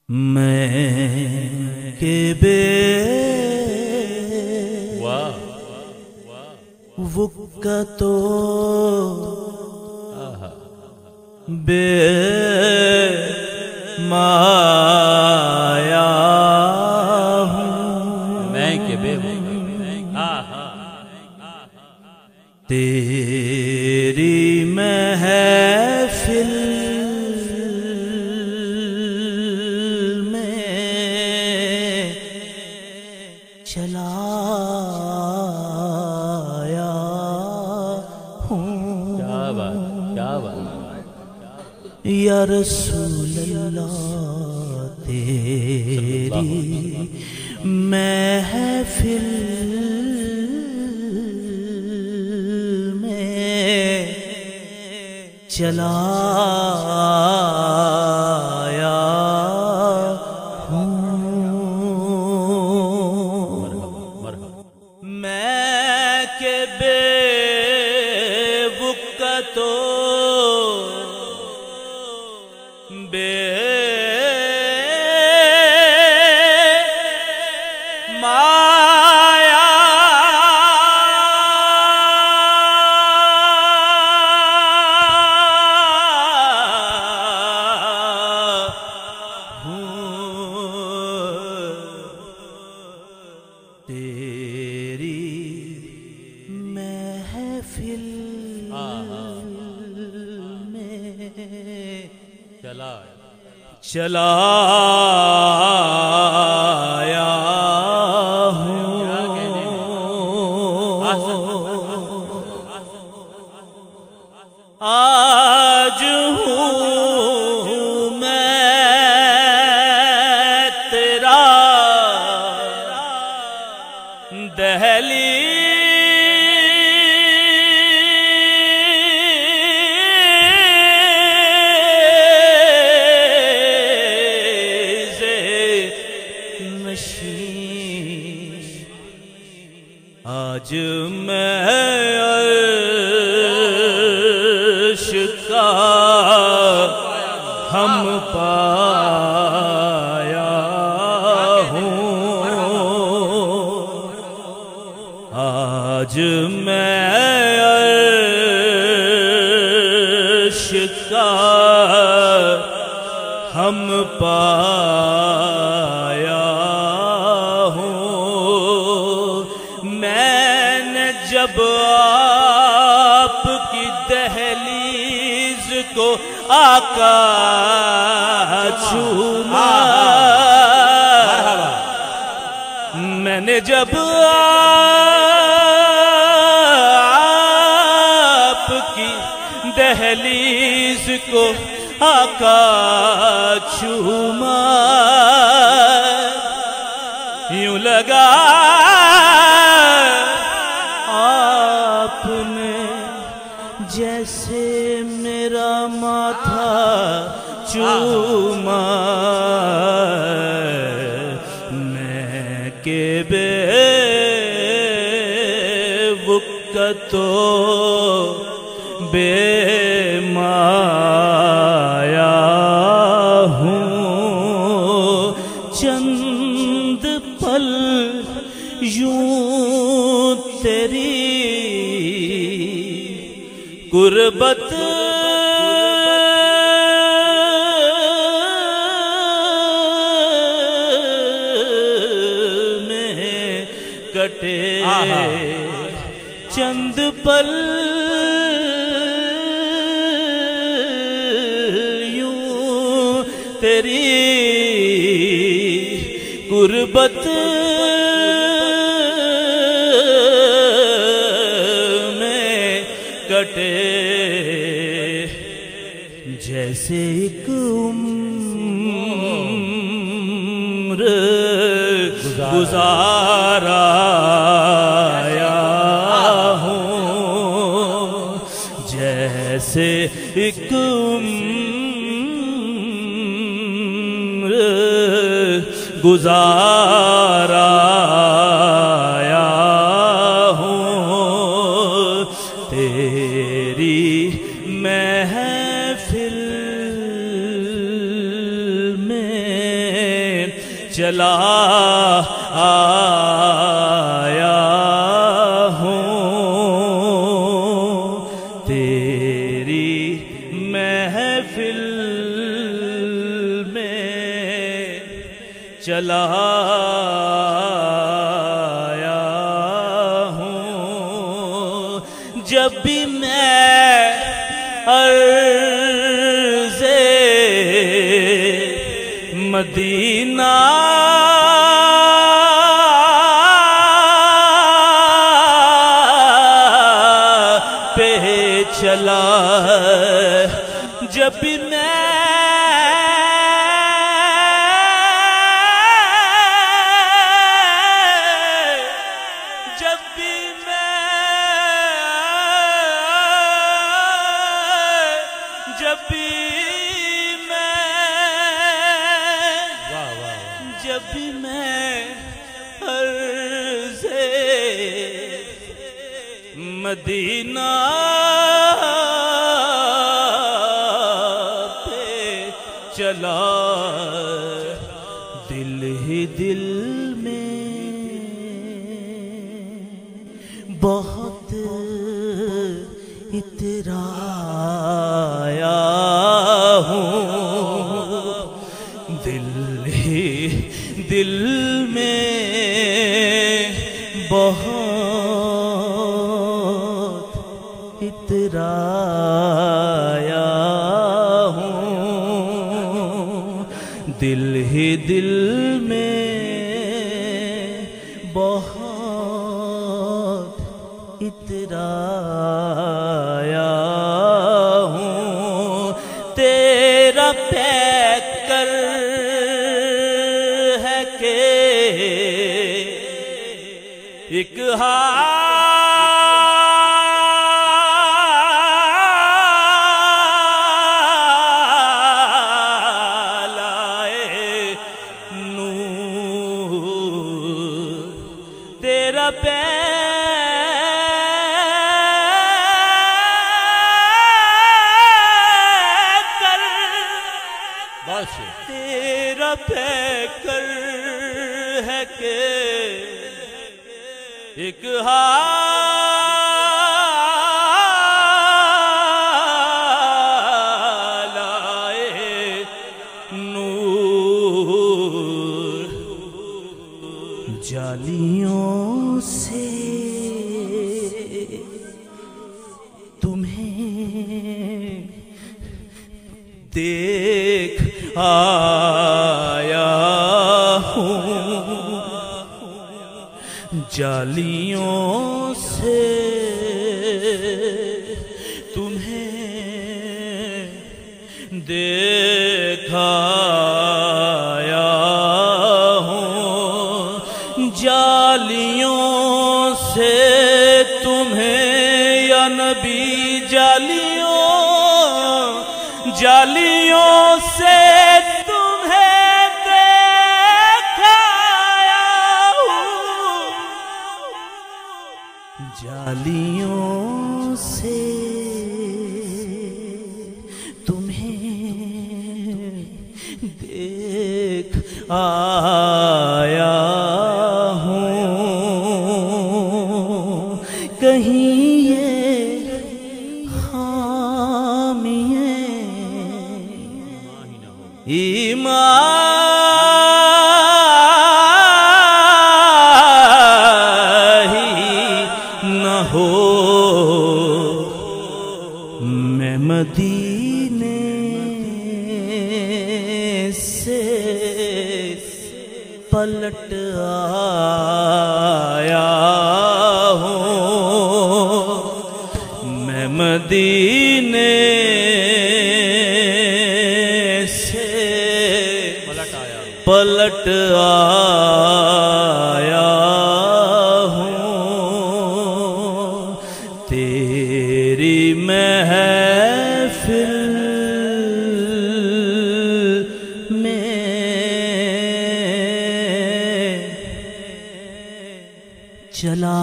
میں کہ بے وقتو بے مایا ہوں، میں کہ بے تیری محفل میں چلا آیا ہوں۔ کیا بات، کیا بات، یا رسول اللہ تیری محفل چلا آیا ہوں، میں کہ بے وقتو بے تیری محفل میں چلا چلا آیا ہوں، آج ہوں میں تیرا دہلیز نشین، آج میں عرش کا ہم پایا ہوں، آج میں عرش کا ہم پایا ہوں، میں نے جب آپ کی دہلیز کو آقا چھوما، میں نے جب آپ کی دہلیز کو آقا چھوما، یوں لگا آپ نے جیسے میرا ماتھا چوما، میں کہ بے وقتو بے مایا ہوں، چند پل یوں تیری قربت میں کٹے، چند پل یوں تیری قربت میں کٹے، جیسے ایک عمر گزارا ہوں، جیسے ایک عمر گزارا ہوں، تیری محفل میں چلا آیا ہوں، تیری محفل میں چلا آیا ہوں، جب بھی میں عرض مدینہ پہ چلا، جب بھی میں عرض مدینہ پہ چلا، دل ہی دل میں بہت اترایا ہوں، دل ہی دل میں بہت اترایا ہوں، دل ہی دل میں بہت اترایا ہوں، تیرا پیکر ہے کہ ایک حال آئے نور، تیرا تیرا پیکر ہے کہ ایک حال آئے نور، جالیوں سے تمہیں دیکھ آیا ہوں، جالیوں سے تمہیں دیکھ آیا ہوں، جالیوں سے تمہیں یا نبی، جالیوں سے تمہیں دیکھایا ہوں، جالیوں سے تمہیں دیکھ آیا ہوں، کہیں ایمان ہی نہ ہو، میں مدینے سے پلٹ آیا ہوں، میں مدینے پلٹ آیا ہوں، تیری محفل میں چلا